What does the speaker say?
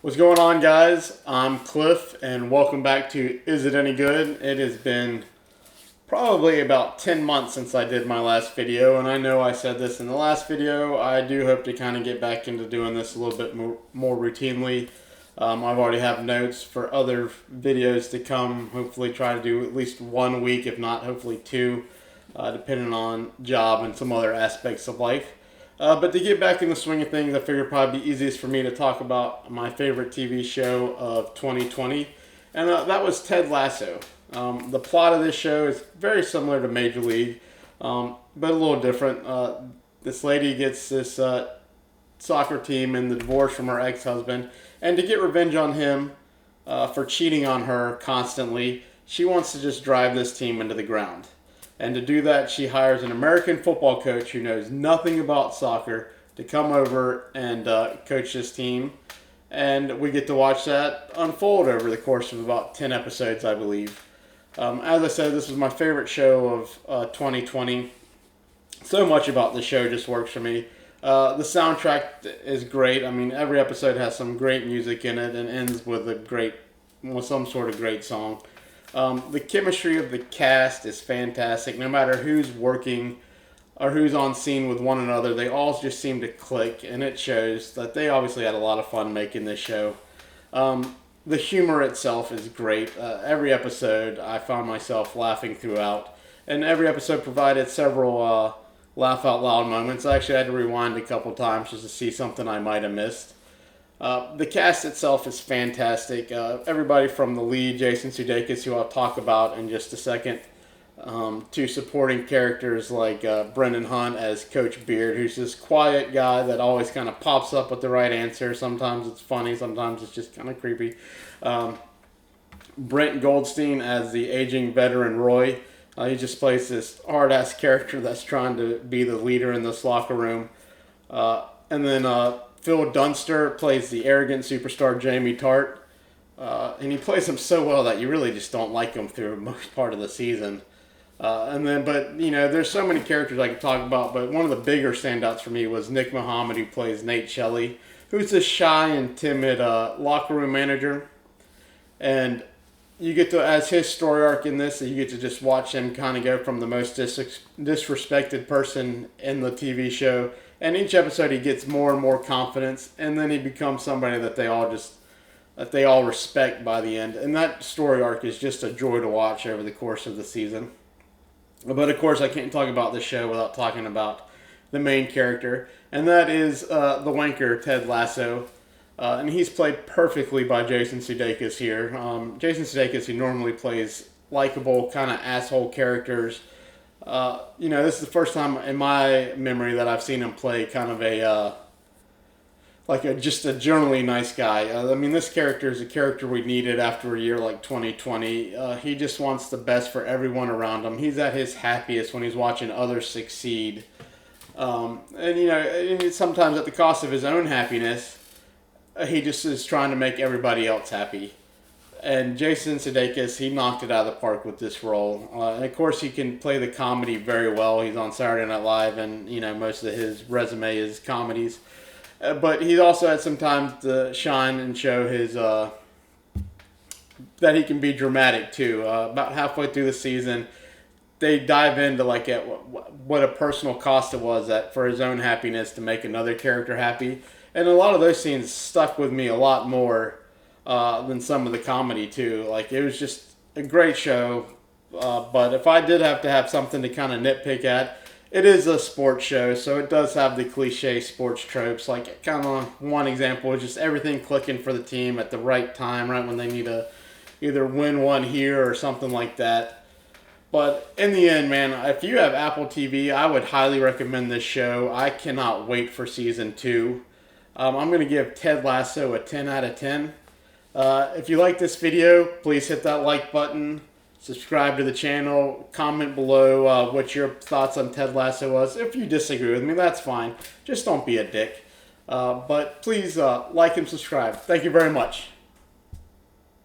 What's going on, guys? I'm Cliff, and welcome back to Is It Any Good? It has been probably about 10 months since I did my last video, and I know I said this in the last video. I do hope to kind of get back into doing this a little bit more routinely. I've already have notes for other videos to come. Hopefully try to do at least one week, if not hopefully two, depending on job and some other aspects of life. But to get back in the swing of things, I figured it'd probably be easiest for me to talk about my favorite TV show of 2020, and that was Ted Lasso. The plot of this show is very similar to Major League, but a little different. This lady gets this soccer team in the divorce from her ex-husband, and to get revenge on him for cheating on her constantly, she wants to just drive this team into the ground. And to do that, she hires an American football coach who knows nothing about soccer to come over and coach this team. And we get to watch that unfold over the course of about 10 episodes, I believe. As I said, this was my favorite show of 2020. So much about the show just works for me. The soundtrack is great. I mean, every episode has some great music in it and ends with some sort of great song. The chemistry of the cast is fantastic. No matter who's working or who's on scene with one another, they all just seem to click, and it shows that they obviously had a lot of fun making this show. The humor itself is great. Every episode, I found myself laughing throughout, and every episode provided several laugh out loud moments. I actually had to rewind a couple times just to see something I might have missed. The cast itself is fantastic. Everybody from the lead, Jason Sudeikis, who I'll talk about in just a second, to supporting characters like Brendan Hunt as Coach Beard, who's this quiet guy that always kind of pops up with the right answer. Sometimes it's funny, sometimes it's just kind of creepy. Brent Goldstein as the aging veteran Roy. He just plays this hard-ass character that's trying to be the leader in this locker room. And then Phil Dunster plays the arrogant superstar Jamie Tart, and he plays him so well that you really just don't like him through most part of the season. But there's so many characters I could talk about, but one of the bigger standouts for me was Nick Mohammed, who plays Nate Shelley, who's this shy and timid locker room manager, and you get to, as his story arc in this, you get to just watch him kind of go from the most disrespected person in the TV show. And each episode, he gets more and more confidence, and then he becomes somebody that they all respect by the end. And that story arc is just a joy to watch over the course of the season. But of course, I can't talk about this show without talking about the main character, and that is the wanker Ted Lasso. And he's played perfectly by Jason Sudeikis here. Jason Sudeikis, who normally plays likable, kind of asshole characters. This is the first time in my memory that I've seen him play kind of just a generally nice guy. This character is a character we needed after a year like 2020. He just wants the best for everyone around him. He's at his happiest when he's watching others succeed. And sometimes at the cost of his own happiness, he just is trying to make everybody else happy. And Jason Sudeikis, he knocked it out of the park with this role. And of course, he can play the comedy very well. He's on Saturday Night Live, and most of his resume is comedies. But he also had some time to shine and show his that he can be dramatic too. About halfway through the season, they dive into at what a personal cost it was for his own happiness to make another character happy. And a lot of those scenes stuck with me a lot more than some of the comedy too. It was just a great show. But if I did have to have something to kind of nitpick at, it is a sports show, so it does have the cliche sports tropes. Kind of one example is just everything clicking for the team at the right time, right when they need to either win one here or something like that. But in the end, man, if you have Apple TV, I would highly recommend this show. I cannot wait for season 2. I'm going to give Ted Lasso a 10 out of 10. If you like this video, please hit that like button, subscribe to the channel, comment below what your thoughts on Ted Lasso was. If you disagree with me, that's fine. Just don't be a dick. But please like and subscribe. Thank you very much.